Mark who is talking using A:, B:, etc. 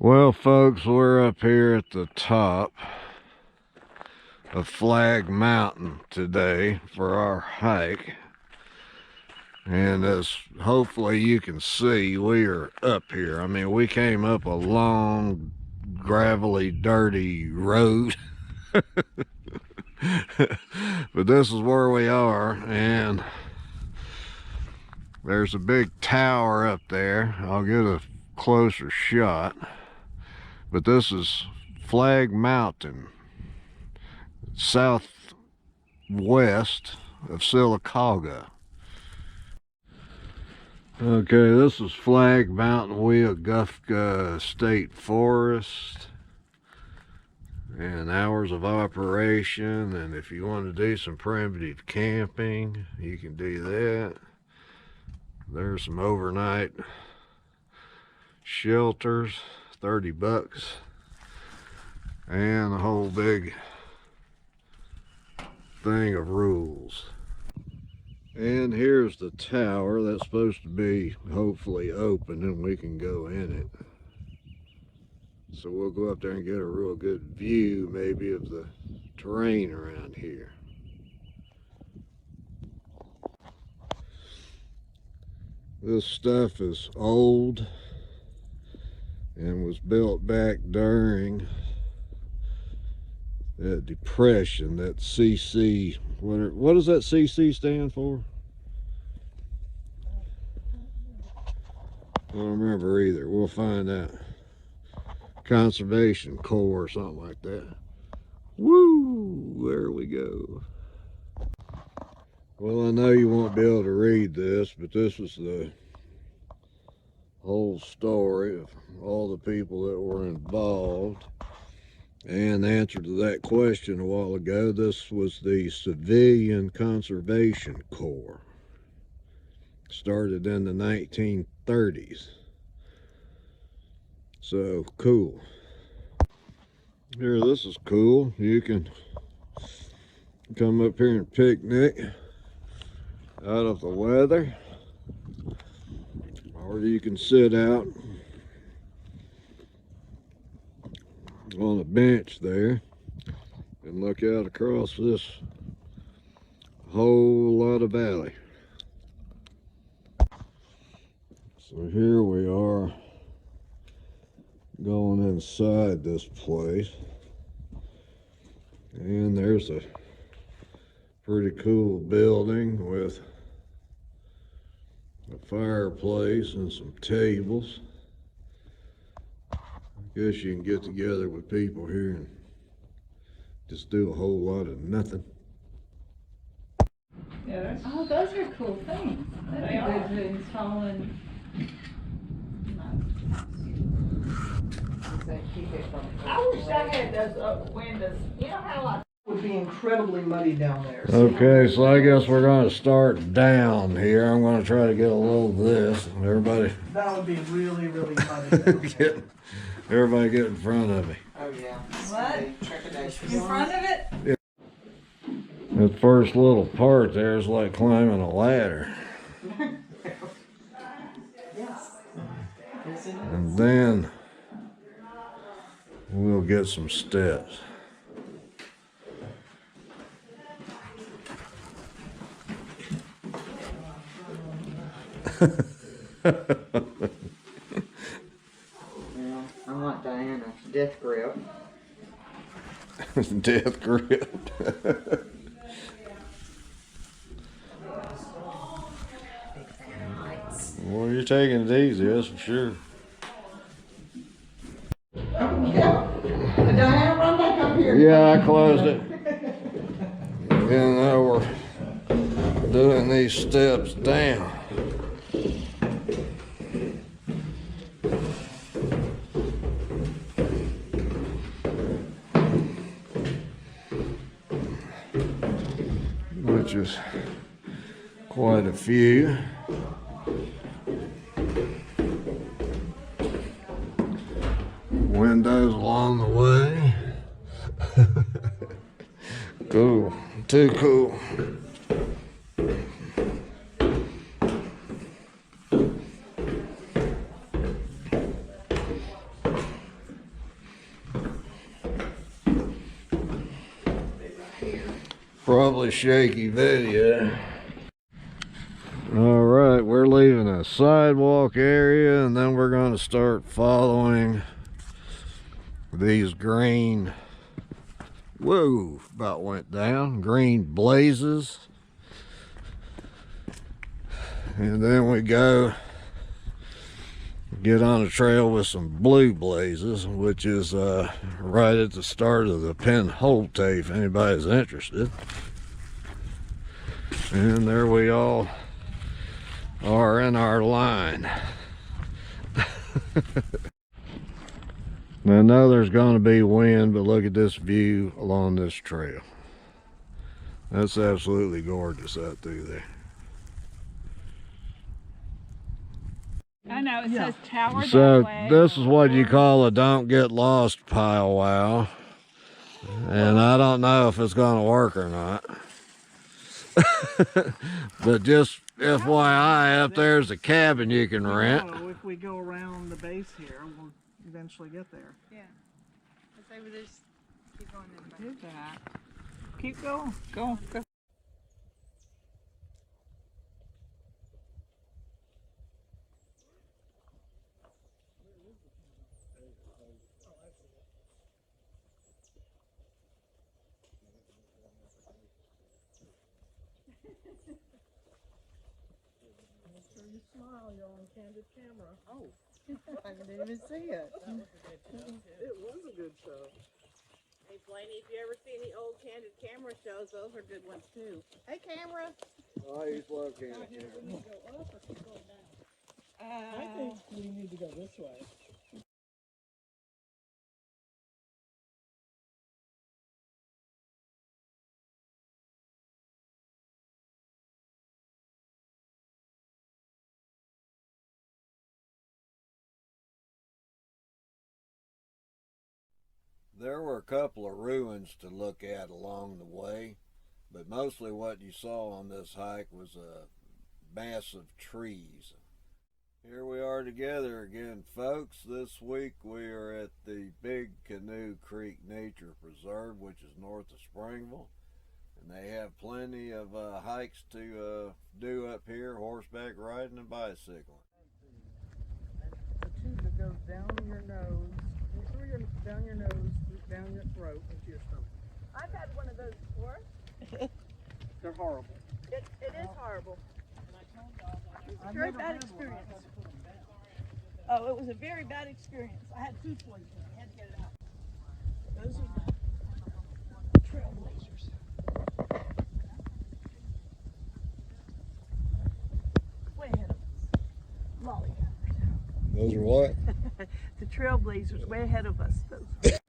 A: Well, folks, we're up here at the top of Flagg Mountain today for our hike. And as hopefully you can see, we are up here. I mean, we came up a long, gravelly, dirty road. But this is where we are, and there's a big tower up there. I'll get a closer shot. But this is Flagg Mountain, southwest of Sylacauga. Okay, this is Flagg Mountain, Weogufka State Forest, and hours of operation. And if you want to do some primitive camping, you can do that. There's some overnight shelters, 30 bucks, and a whole big thing of rules. And here's the tower that's supposed to be hopefully open and we can go in it. So we'll go up there and get a real good view maybe of the terrain around here. This stuff is old and was built back during that depression, that CC, what does that CC stand for? I don't remember either. We'll find out. Conservation Corps or something like that. Woo! There we go. Well, I know you won't be able to read this, but this was the whole story of all the people that were involved. And the answer to that question a while ago, this was the Civilian Conservation Corps. Started in the 1930s. So, cool. Here, this is cool. You can come up here and picnic out of the weather. Or you can sit out on a bench there and look out across this whole lot of valley. So here we are going inside this place, and there's a pretty cool building with a fireplace and some tables. I guess you can get together with people here and just do a whole lot of nothing.
B: Yeah,
C: oh, those are cool things. Those
B: They
C: are
B: are.
C: good things following.
B: I wish I had those windows. You know how I
D: Would be incredibly muddy down there.
A: Okay, so I guess we're going to start down here. I'm going to try to get a little of this. Everybody
D: That would be really, really muddy down there.
A: everybody get in front of me.
D: Oh yeah.
C: What? In front of it?
A: That first little part there is like climbing a ladder. And then we'll get some steps.
D: Well, I want Diana's death grip.
A: Death grip. Well, you're taking it easy, that's for sure.
D: Yeah. Diana, run back up here.
A: Yeah, I closed it. And now we're doing these steps down. Which is quite a few. Windows along the way. Cool. Too cool. Probably shaky video. All right, we're leaving a sidewalk area and then we're going to start following these green, whoa, about went down, green blazes. And then we go get on a trail with some blue blazes, which is right at the start of the pinhole if anybody's interested. And there we all are in our line. I know there's going to be wind, but look at this view along this trail. That's absolutely gorgeous out through there.
B: I know, it says tower
A: So
B: that way.
A: this is what you call a don't get lost powwow. And I don't know if it's going to work or not. But just FYI, up there's a cabin you can rent.
E: So if we go around the base here, we'll eventually get there.
C: Yeah. Let's say we just keep going this way.
B: Do that. Keep going. Go.
E: You smile, you're on candid camera.
C: Oh, I didn't even see it.
E: It was a good show.
F: Hey Blaney, if you ever see any old candid camera shows, those are good ones too. Hey camera.
A: I used to love candid camera.
E: I think we need to go this way.
A: There were a couple of ruins to look at along the way, but mostly what you saw on this hike was a mass of trees. Here we are together again, folks. This week we are at the big Canoe Creek Nature Preserve, which is north of Springville. And they have plenty of hikes to do up here, horseback riding and bicycling.
E: The tube that goes down your nose, down your nose, down your throat, into your stomach.
F: I've had one of those before.
E: They're horrible.
F: It is horrible. It's a
E: I've
F: very
E: never
F: bad
E: had one.
F: experience. Oh, it was a very bad experience. I had food poisoning. I had to get it out. Those are the trailblazers. Way ahead of us. Lollygaggers.
A: Those are what?
F: The trailblazers way ahead of us. Those.